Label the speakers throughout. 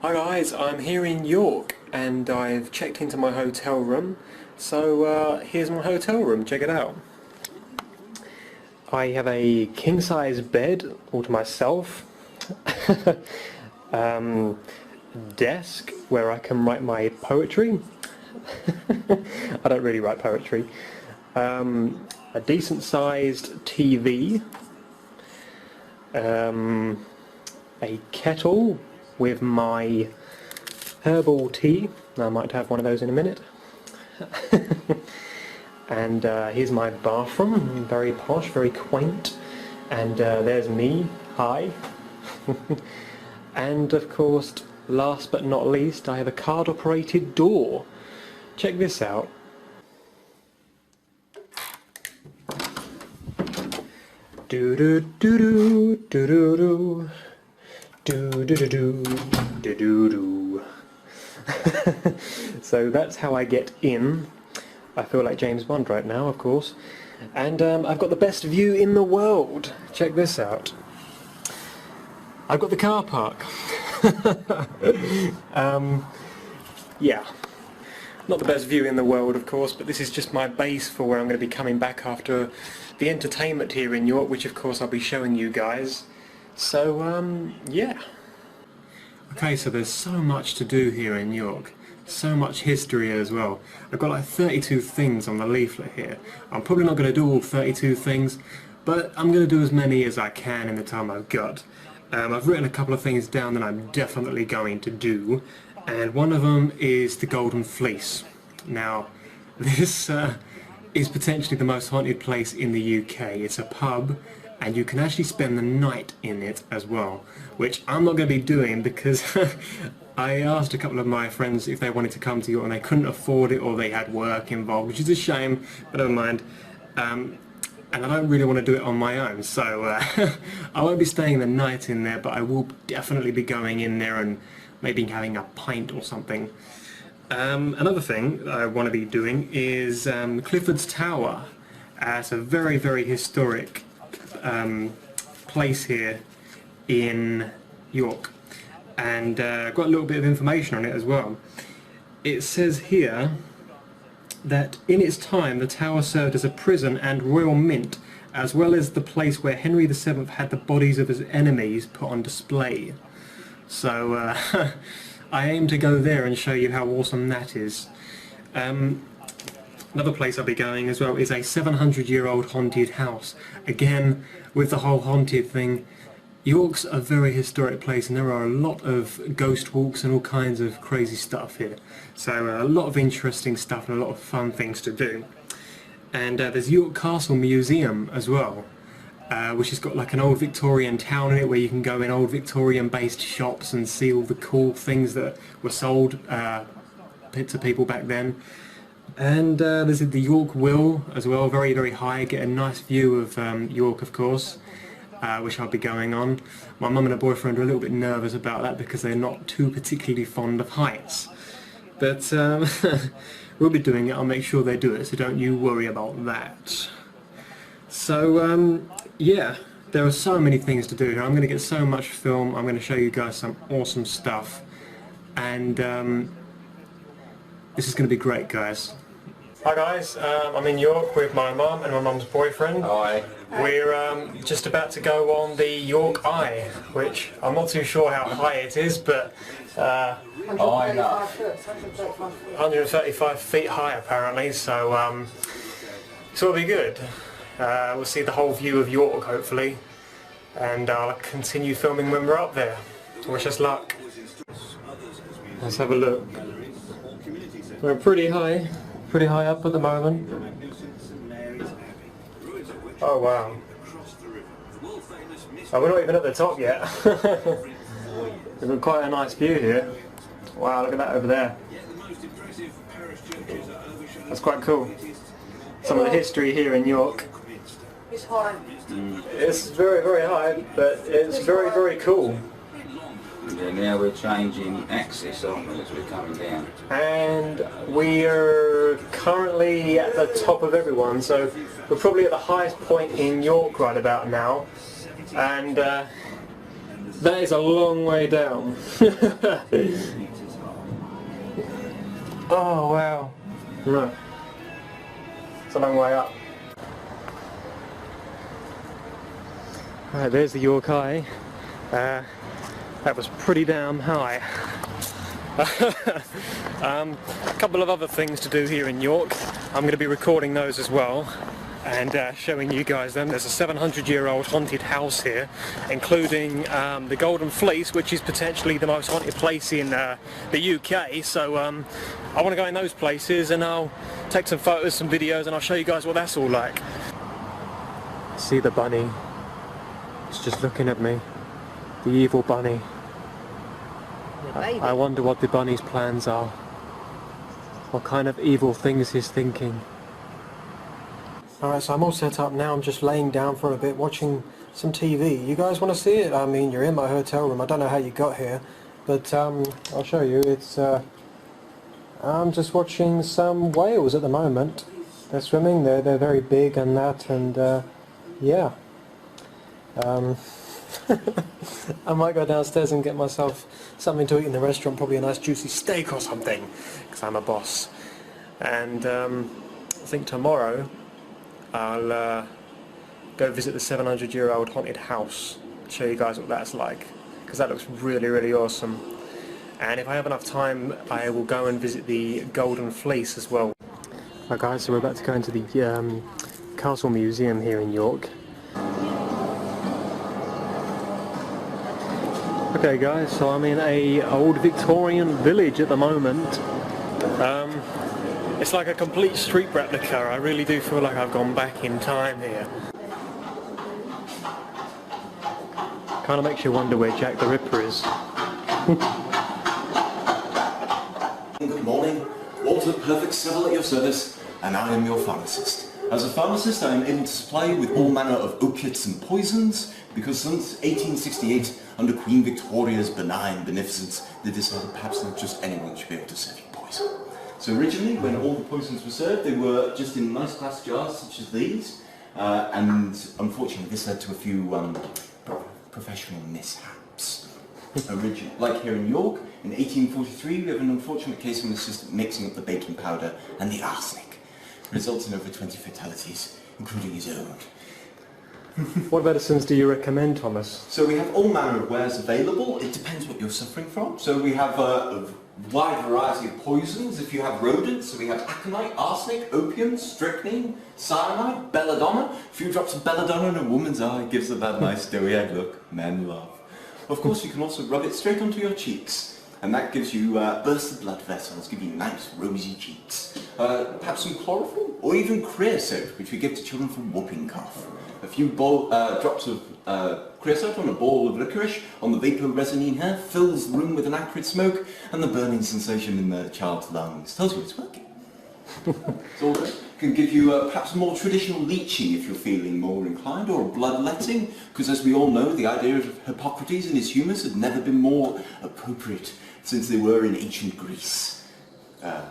Speaker 1: Hi guys, I'm here in York and I've checked into my hotel room, so here's my hotel room, check it out. I have a king-size bed all to myself, desk where I can write my poetry. I don't really write poetry. A decent-sized TV, a kettle with my herbal tea. I might have one of those in a minute. And here's my bathroom, very posh, very quaint. And there's me, hi. And of course, last but not least, I have a card-operated door. Check this out. Do do do do do do do. Do do do do do do do. So that's how I get in. I feel like James Bond right now, of course. And I've got the best view in the world. Check this out. I've got the car park. Yeah. Not the best view in the world, of course, but this is just my base for where I'm going to be coming back after the entertainment here in York, which of course I'll be showing you guys. So, yeah. Okay, so there's so much to do here in York. So much history as well. I've got like 32 things on the leaflet here. I'm probably not going to do all 32 things, but I'm going to do as many as I can in the time I've got. I've written a couple of things down that I'm definitely going to do, and one of them is the Golden Fleece. Now, this is potentially the most haunted place in the UK. It's a pub, and you can actually spend the night in it as well, which I'm not going to be doing because I asked a couple of my friends if they wanted to come to York and they couldn't afford it or they had work involved, which is a shame, but never mind. And I don't really want to do it on my own, so I won't be staying the night in there, but I will definitely be going in there and maybe having a pint or something. Another thing that I want to be doing is Clifford's Tower. It's a very, very historic place here in York, and I've got a little bit of information on it as well. It says here that in its time the tower served as a prison and royal mint, as well as the place where Henry VII had the bodies of his enemies put on display. So I aim to go there and show you how awesome that is. Another place I'll be going as well is a 700-year-old haunted house. Again, with the whole haunted thing, York's a very historic place and there are a lot of ghost walks and all kinds of crazy stuff here. So a lot of interesting stuff and a lot of fun things to do. And there's York Castle Museum as well, which has got like an old Victorian town in it where you can go in old Victorian based shops and see all the cool things that were sold to people back then. And there's the York Will as well, very, very high, get a nice view of York, of course, which I'll be going on. My mum and her boyfriend are a little bit nervous about that because they're not too particularly fond of heights. But we'll be doing it, I'll make sure they do it, so don't you worry about that. So, yeah, there are so many things to do here. I'm going to get so much film, I'm going to show you guys some awesome stuff. And this is going to be great, guys. Hi guys, I'm in York with my mum and my mum's boyfriend.
Speaker 2: Hi.
Speaker 1: We're just about to go on the York Eye, which I'm not too sure how high it is, but 135 feet high apparently, so it'll be good. We'll see the whole view of York hopefully, and I'll continue filming when we're up there. Wish us luck. Let's have a look. We're pretty high up at the moment. Oh wow. Oh, we're not even at the top yet. We've got quite a nice view here. Wow, look at that over there. That's quite cool. Some of the history here in York.
Speaker 3: It's high.
Speaker 1: It's very, very high, but it's very, very cool.
Speaker 2: Yeah, now we're changing axis, aren't we, as we're coming down.
Speaker 1: And we are currently at the top of everyone, so we're probably at the highest point in York right about now. And That is a long way down. Oh wow. No. It's a long way up. Alright, there's the York Eye. That was pretty damn high. A couple of other things to do here in York. I'm going to be recording those as well and showing you guys them. There's a 700-year-old haunted house here, including the Golden Fleece, which is potentially the most haunted place in the UK. So I want to go in those places and I'll take some photos, some videos, and I'll show you guys what that's all like. See the bunny? It's just looking at me. The evil bunny. I wonder what the bunny's plans are. What kind of evil things he's thinking. Alright, so I'm all set up now. I'm just laying down for a bit, watching some TV. You guys want to see it? I mean, you're in my hotel room. I don't know how you got here, but I'll show you. It's I'm just watching some whales at the moment. They're swimming. They're very big and that, and yeah. I might go downstairs and get myself something to eat in the restaurant, probably a nice juicy steak or something, because I'm a boss. And I think tomorrow I'll go visit the 700-year-old haunted house, show you guys what that's like, because that looks really, really awesome. And if I have enough time, I will go and visit the Golden Fleece as well. Right guys, so we're about to go into the Castle Museum here in York. Okay guys, so I'm in a old Victorian village at the moment. It's like a complete street replica. I really do feel like I've gone back in time here. Kind of makes you wonder where Jack the Ripper is.
Speaker 3: Good morning. Walter Perfect Civil at your service, and I am your pharmacist. As a pharmacist, I am able to supply you with all manner of opiates and poisons, because since 1868, under Queen Victoria's benign beneficence, they decided perhaps not just anyone should be able to serve you poison. So originally, when all the poisons were served, they were just in nice glass jars such as these, and unfortunately this led to a few professional mishaps. Like here in York, in 1843, we have an unfortunate case of an assistant mixing up the baking powder and the arsenic, resulting in over 20 fatalities, including his own.
Speaker 1: What medicines do you recommend, Thomas?
Speaker 3: So we have all manner of wares available. It depends what you're suffering from. So we have a wide variety of poisons. If you have rodents, so we have aconite, arsenic, opium, strychnine, cyanide, belladonna. A few drops of belladonna in a woman's eye gives her that nice doughy-eyed look men love. Of course, you can also rub it straight onto your cheeks, and that gives you burst the blood vessels, give you nice rosy cheeks. Perhaps some chlorophyll, or even creosote, which we give to children for whooping cough. A few drops of creosote on a ball of licorice on the vaporesinine hair fills the room with an acrid smoke, and the burning sensation in the child's lungs tells you it's working. It's all good. Can give you perhaps a more traditional leeching if you're feeling more inclined, or a bloodletting, because as we all know, the idea of Hippocrates and his humours had never been more appropriate since they were in ancient Greece.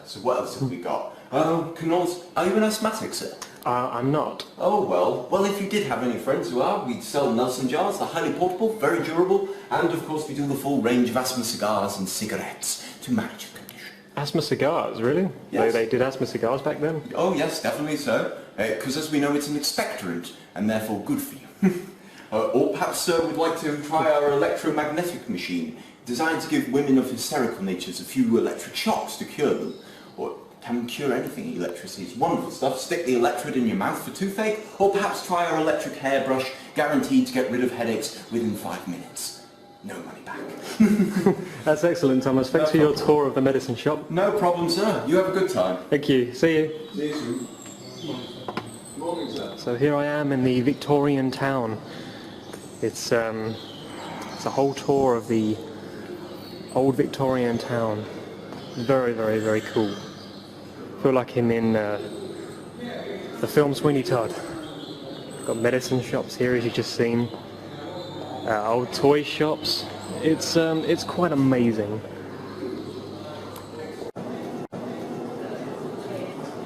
Speaker 3: So what else have we got? Are you an asthmatic, sir?
Speaker 1: I'm not.
Speaker 3: Oh well, if you did have any friends who are, we'd sell Nelson jars. They're highly portable, very durable, and of course we do the full range of asthma cigars and cigarettes to manage your condition.
Speaker 1: Asthma cigars, really?
Speaker 3: Yes.
Speaker 1: They did asthma cigars back then?
Speaker 3: Oh yes, definitely so, because as we know it's an expectorant, and therefore good for you. Or perhaps sir would like to try our electromagnetic machine, designed to give women of hysterical natures a few electric shocks to cure them. Or can cure anything, electricity. It's wonderful stuff. Stick the electrode in your mouth for toothache, or perhaps try our electric hairbrush, guaranteed to get rid of headaches within 5 minutes. No money back.
Speaker 1: That's excellent, Thomas. Thanks for your tour of the medicine shop.
Speaker 3: No problem, sir. You have a good time.
Speaker 1: Thank you. See you.
Speaker 3: See you soon. Good morning, sir.
Speaker 1: So here I am in the Victorian town. It's a whole tour of the old Victorian town. Very, very, very cool. I feel like I'm in the film Sweeney Todd. Got medicine shops here, as you've just seen. Old toy shops. It's quite amazing.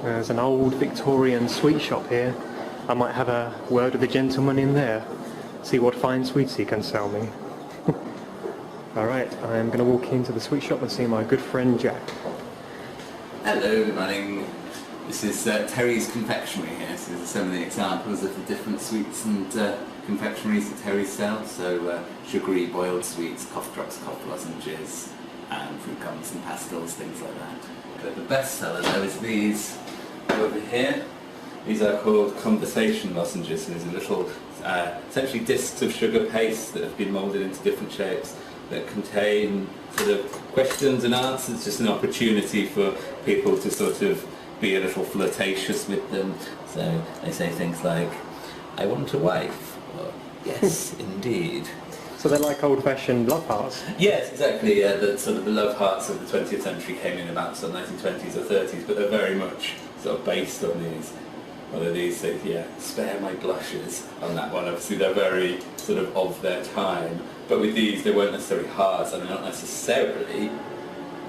Speaker 1: There's an old Victorian sweet shop here. I might have a word with the gentleman in there. See what fine sweets he can sell me. Alright, I'm going to walk into the sweet shop and see my good friend Jack.
Speaker 4: Hello, good morning. This is Terry's confectionery here. So these are some of the examples of the different sweets and confectioneries that Terry sells. So sugary boiled sweets, cough drops, cough lozenges, and fruit gums and pastels, things like that. But the best seller though is these over here. These are called conversation lozenges. So these are little, essentially discs of sugar paste that have been moulded into different shapes that contain sort of questions and answers, just an opportunity for people to sort of be a little flirtatious with them. So they say things like, I want a wife, or yes, indeed.
Speaker 1: So they're like old-fashioned love hearts?
Speaker 4: Yes, exactly, yeah, the sort of the love hearts of the 20th century came in about sort of 1920s or 30s, but they're very much sort of based on these. Although these say, yeah, spare my blushes on that one. Obviously they're very sort of their time. But with these, they weren't necessarily hearts, and they're not necessarily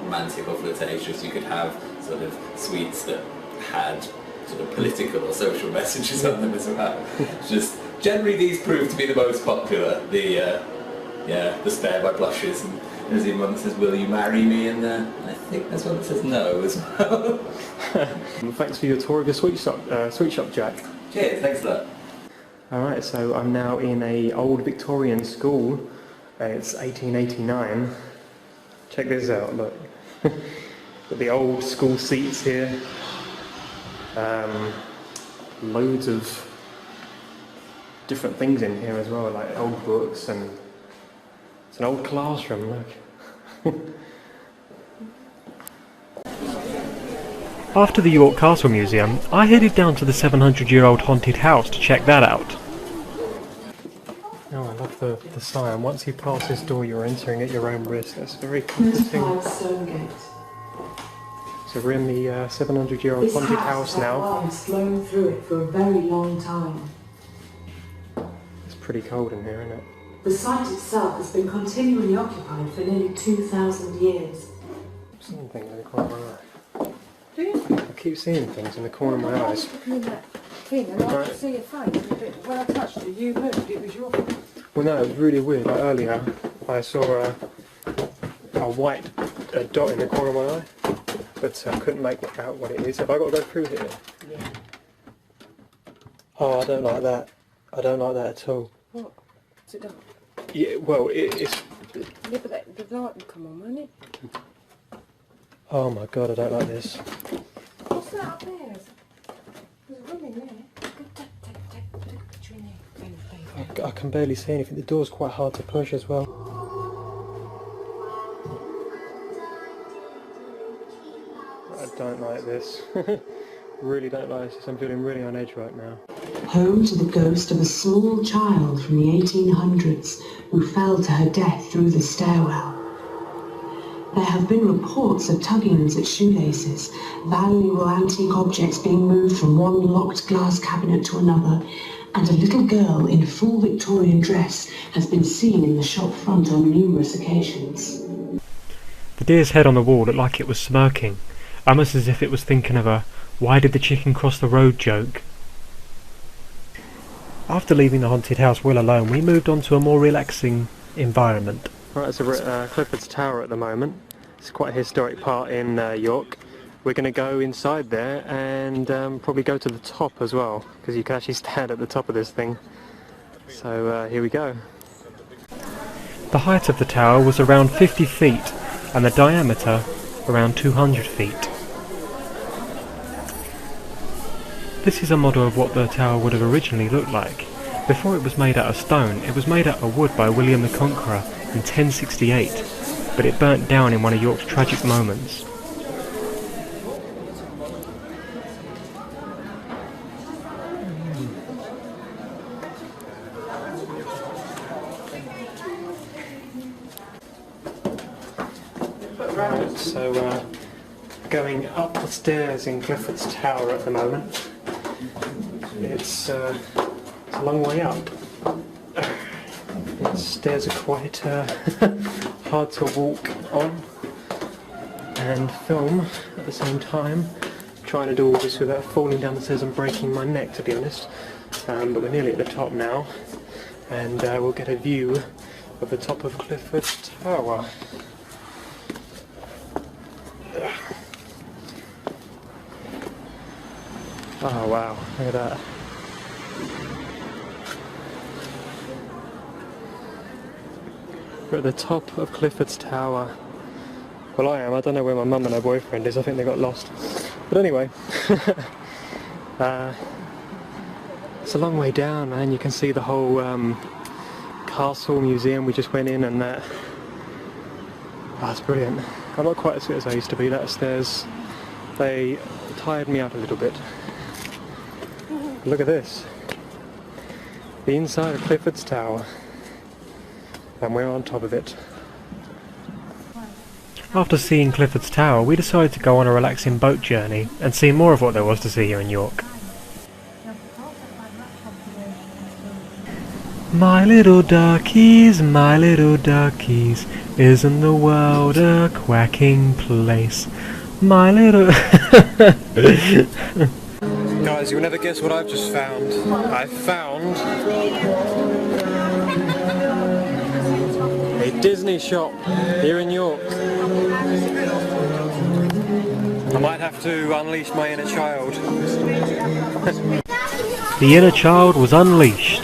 Speaker 4: romantic or flirtatious. You could have sort of sweets that had sort of political or social messages on them as well. Just generally these prove to be the most popular. The spare my blushes, and there's even one that says, will you marry me? And I think there's one that says no as well.
Speaker 1: Well, thanks for your tour of your sweet shop, Jack.
Speaker 4: Cheers, thanks a lot.
Speaker 1: Alright, so I'm now in a old Victorian school. It's 1889. Check this out, look. Got the old school seats here. Loads of different things in here as well, like old books, and it's an old classroom, look. After the York Castle Museum, I headed down to the 700-year-old haunted house to check that out. Oh, I love the sign. Once you pass this door, you're entering at your own risk. That's very comforting. So we're in the 700-year-old haunted house now.
Speaker 5: It's flown through it for a very long time.
Speaker 1: It's pretty cold in here, isn't it?
Speaker 5: The site itself has been continually occupied for nearly 2,000 years.
Speaker 1: I'm seeing things in the corner of my eye.
Speaker 5: Do you?
Speaker 1: I keep seeing things in the corner of my eyes.
Speaker 5: Looking in that thing and I could see your face. When I touched it, you moved. It was your face.
Speaker 1: Well, no, it was really weird. Like earlier, I saw a white dot in the corner of my eye, but I couldn't make out what it is. Have I got to go through here?
Speaker 5: Yeah.
Speaker 1: Oh, I don't like that. I don't like that at all.
Speaker 5: What? Is it dark?
Speaker 1: Yeah, well, it's...
Speaker 5: Yeah, but the light will come on, won't it?
Speaker 1: Oh my god, I don't like this.
Speaker 5: What's that up there? There's a room in there. Take a picture in there.
Speaker 1: I can barely see anything. The door's quite hard to push as well. I don't like this. Really don't like this. I'm feeling really on edge right now.
Speaker 5: Home to the ghost of a small child from the 1800s who fell to her death through the stairwell. There have been reports of tuggings at shoelaces, valuable antique objects being moved from one locked glass cabinet to another, and a little girl in full Victorian dress has been seen in the shop front on numerous occasions.
Speaker 1: The deer's head on the wall looked like it was smirking, almost as if it was thinking of a "why did the chicken cross the road" joke. After leaving the haunted house well alone, we moved on to a more relaxing environment. Right, so we're at Clifford's Tower at the moment. It's quite a historic part in York. We're going to go inside there and probably go to the top as well, because you can actually stand at the top of this thing. So here we go. The height of the tower was around 50 feet and the diameter around 200 feet. This is a model of what the tower would have originally looked like. Before it was made out of stone, it was made out of wood by William the Conqueror in 1068, but it burnt down in one of York's tragic moments. Right, so going up the stairs in Clifford's Tower at the moment. It's a long way up. The stairs are quite hard to walk on and film at the same time. I'm trying to do all this without falling down the stairs and breaking my neck, to be honest. But we're nearly at the top now, and we'll get a view at the top of Clifford Tower. Oh wow, look at that. We're at the top of Clifford's Tower. Well, I am. I don't know where my mum and her boyfriend is. I think they got lost. But anyway, it's a long way down, man. You can see the whole castle museum we just went in, and that. Oh, that's brilliant. I'm not quite as fit as I used to be. That stairs, they tired me out a little bit. Look at this. The inside of Clifford's Tower. And we're on top of it. After seeing Clifford's Tower, we decided to go on a relaxing boat journey and see more of what there was to see here in York. My little duckies, isn't the world a quacking place? My little... Guys, you'll never guess what I've just found. I found a Disney shop here in York. I might have to unleash my inner child. The inner child was unleashed.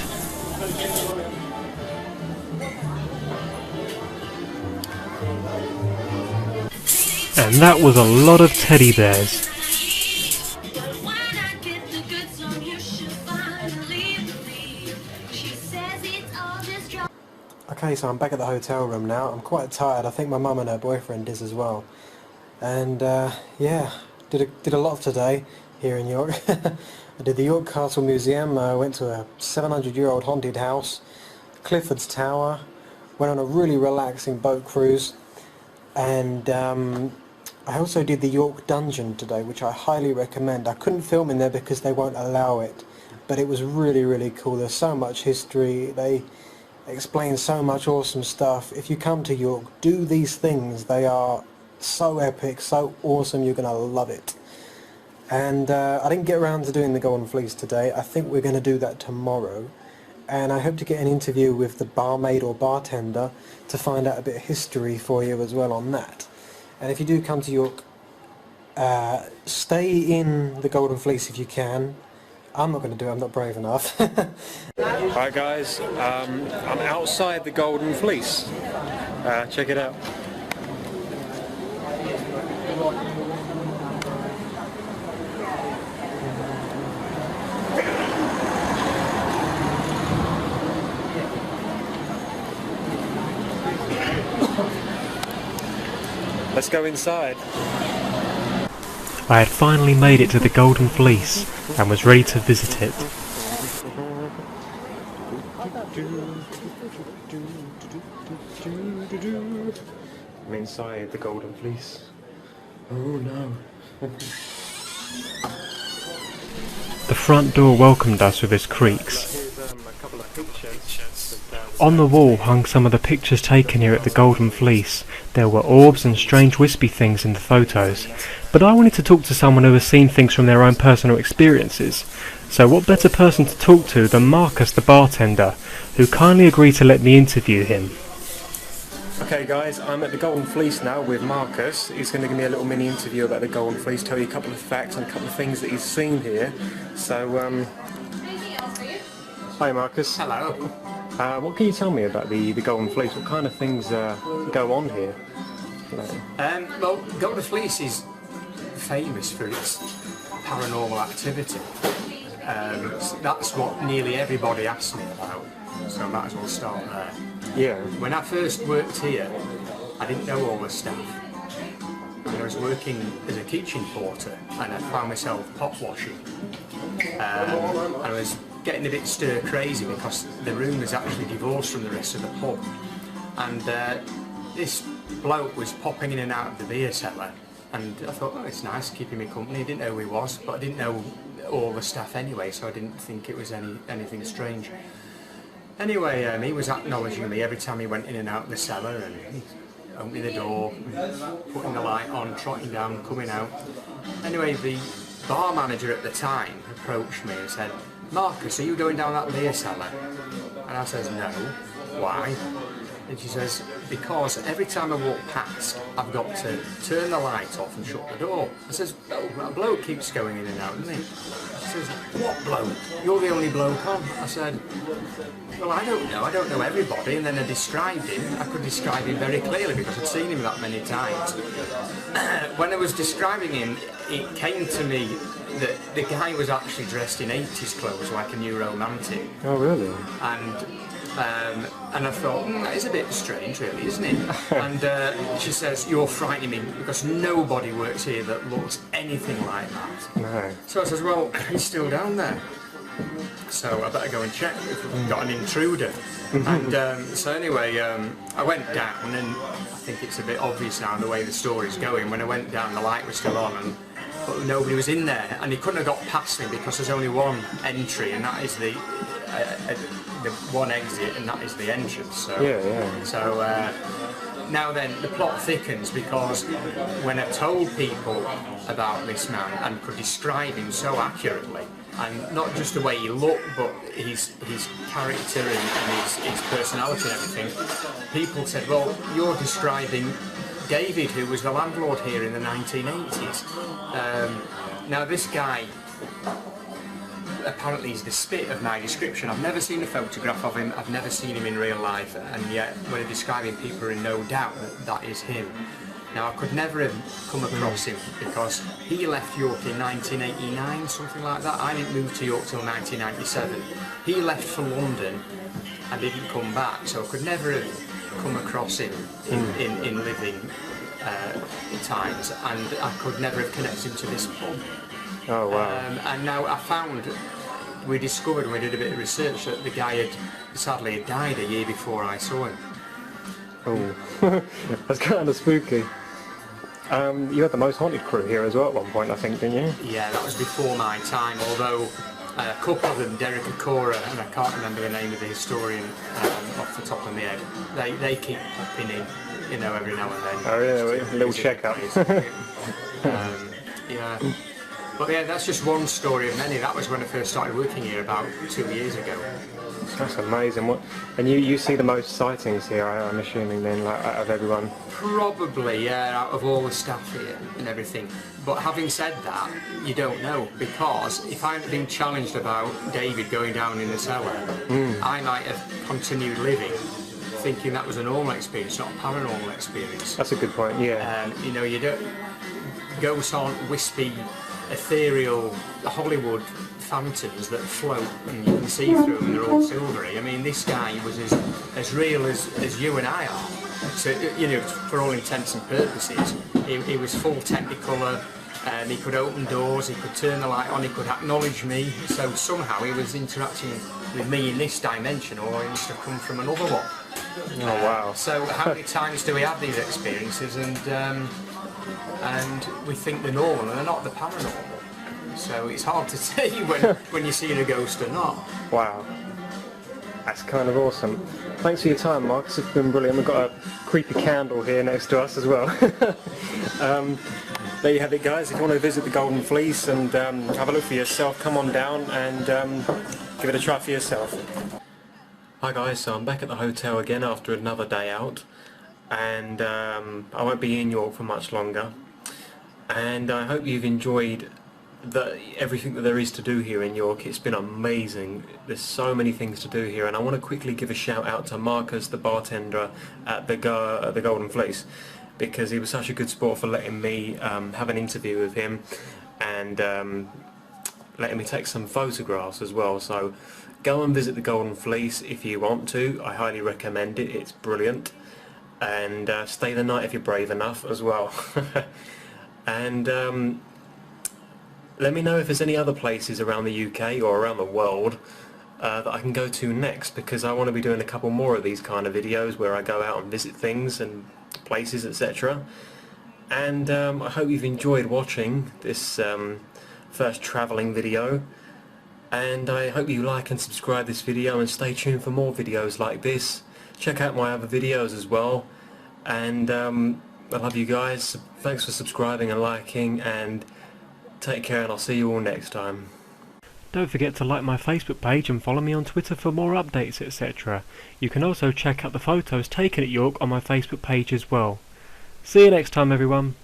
Speaker 1: And that was a lot of teddy bears. Okay, so I'm back at the hotel room now. I'm quite tired. I think my mum and her boyfriend is as well. And yeah, did a lot today here in York. I did the York Castle Museum. I went to a 700-year-old haunted house, Clifford's Tower, went on a really relaxing boat cruise, and I also did the York Dungeon today, which I highly recommend. I couldn't film in there because they won't allow it, but it was really, really cool. There's so much history. They explain so much awesome stuff. If you come to York, do these things. They are so epic, so awesome. You're going to love it. And I didn't get around to doing the Golden Fleece today. I think we're going to do that tomorrow. And I hope to get an interview with the barmaid or bartender to find out a bit of history for you as well on that. And if you do come to York, stay in the Golden Fleece if you can. I'm not going to do it, I'm not brave enough. Hi guys, I'm outside the Golden Fleece. Check it out. Let's go inside. I had finally made it to the Golden Fleece and was ready to visit it. I'm inside the Golden Fleece. Oh no. The front door welcomed us with its creaks. On the wall hung some of the pictures taken here at the Golden Fleece. There were orbs and strange wispy things in the photos, but I wanted to talk to someone who has seen things from their own personal experiences. So what better person to talk to than Marcus the bartender, who kindly agreed to let me interview him. Okay guys, I'm at the Golden Fleece now with Marcus. He's going to give me a little mini interview about the Golden Fleece, tell you a couple of facts and a couple of things that he's seen here. So, hi Marcus.
Speaker 6: Hello.
Speaker 1: What can you tell me about the Golden Fleece? What kind of things go on here?
Speaker 6: Well, Golden Fleece is famous for its paranormal activity. That's what nearly everybody asks me about, so I might as well start there.
Speaker 1: Yeah.
Speaker 6: When I first worked here, I didn't know all the staff. I was working as a kitchen porter and I found myself pot washing. I was getting a bit stir crazy because the room was actually divorced from the rest of the pub, and this bloke was popping in and out of the beer cellar, and I thought, oh, it's nice keeping me company. I didn't know who he was, but I didn't know all the staff anyway, so I didn't think it was anything strange. Anyway, he was acknowledging me every time he went in and out of the cellar, and opening the door, putting the light on, trotting down, coming out. Anyway, the bar manager at the time approached me and said, "Marcus, are you going down that beer cellar?" And I says, "No." "Why?" And she says, because every time I walk past, I've got to turn the light off and shut the door. I says, oh, that bloke keeps going in and out, doesn't he? She says, what bloke? You're the only bloke on. I said, well, I don't know everybody. And then I described him. I could describe him very clearly because I'd seen him that many times. When I was describing him, it came to me that the guy was actually dressed in 80s clothes like a new romantic.
Speaker 1: Oh, really?
Speaker 6: And I thought, that is a bit strange really, isn't it? And she says, you're frightening me because nobody works here that looks anything like that.
Speaker 1: No.
Speaker 6: So I says, well, he's still down there. So I better go and check if we've got an intruder. And so anyway, I went down, and I think it's a bit obvious now the way the story's going. When I went down, the light was still on, but nobody was in there, and he couldn't have got past me because there's only one entry, and that is the one exit, and that is the entrance. So,
Speaker 1: yeah.
Speaker 6: So now then, the plot thickens because when I told people about this man and could describe him so accurately, and not just the way he looked, but his character and his personality and everything, people said, well, you're describing David, who was the landlord here in the 1980s. Now this guy, apparently he's the spit of my description. I've never seen a photograph of him, I've never seen him in real life, and yet when I describe him, people are in no doubt that that is him. Now I could never have come across him because he left York in 1989, something like that. I didn't move to York till 1997. He left for London and didn't come back, so I could never have come across him in living times, and I could never have connected him to this pub.
Speaker 1: Oh wow.
Speaker 6: And now we discovered when we did a bit of research that the guy had sadly died a year before I saw him.
Speaker 1: Oh, that's kind of spooky. You had the most haunted crew here as well at one point, I think, didn't you?
Speaker 6: Yeah, that was before my time, although a couple of them, Derek and Cora, and I can't remember the name of the historian off the top of my head, they keep popping in, you know, every now and then.
Speaker 1: Oh yeah, a little check-up.
Speaker 6: Yeah. But yeah, that's just one story of many. That was when I first started working here about 2 years ago.
Speaker 1: That's amazing. And you see the most sightings here, I'm assuming then, like out of everyone?
Speaker 6: Probably, yeah, out of all the staff here and everything. But having said that, you don't know, because if I hadn't been challenged about David going down in the cellar, I might have continued living thinking that was a normal experience, not a paranormal experience.
Speaker 1: That's a good point, yeah.
Speaker 6: You know, ghosts aren't wispy, ethereal Hollywood phantoms that float and you can see through them and they're all silvery. I mean, this guy was as real as you and I are. So, you know, for all intents and purposes, he was full Technicolor, and he could open doors, he could turn the light on, he could acknowledge me. So somehow he was interacting with me in this dimension, or he must have come from another one.
Speaker 1: Oh wow.
Speaker 6: So how many times do we have these experiences, and we think they're normal and they're not, the paranormal. So it's hard to say when you're seeing a ghost or not.
Speaker 1: Wow. That's kind of awesome. Thanks for your time, Marcus. It's been brilliant. We've got a creepy candle here next to us as well. There you have it, guys. If you want to visit the Golden Fleece and have a look for yourself, come on down and give it a try for yourself. Hi guys, so I'm back at the hotel again after another day out, and I won't be in York for much longer, and I hope you've enjoyed everything that there is to do here in York. It's been amazing. There's so many things to do here, and I want to quickly give a shout out to Marcus, the bartender at the Golden Fleece, because he was such a good sport for letting me have an interview with him and letting me take some photographs as well. So go and visit the Golden Fleece if you want to. I highly recommend it. It's brilliant. And stay the night if you're brave enough as well. And let me know if there's any other places around the UK or around the world that I can go to next, because I want to be doing a couple more of these kind of videos where I go out and visit things and places, etc. And I hope you've enjoyed watching this first travelling video, and I hope you like and subscribe this video and stay tuned for more videos like this. Check out my other videos as well, and I love you guys. Thanks for subscribing and liking, and take care, and I'll see you all next time. Don't forget to like my Facebook page and follow me on Twitter for more updates, etc. You can also check out the photos taken at York on my Facebook page as well. See you next time, everyone.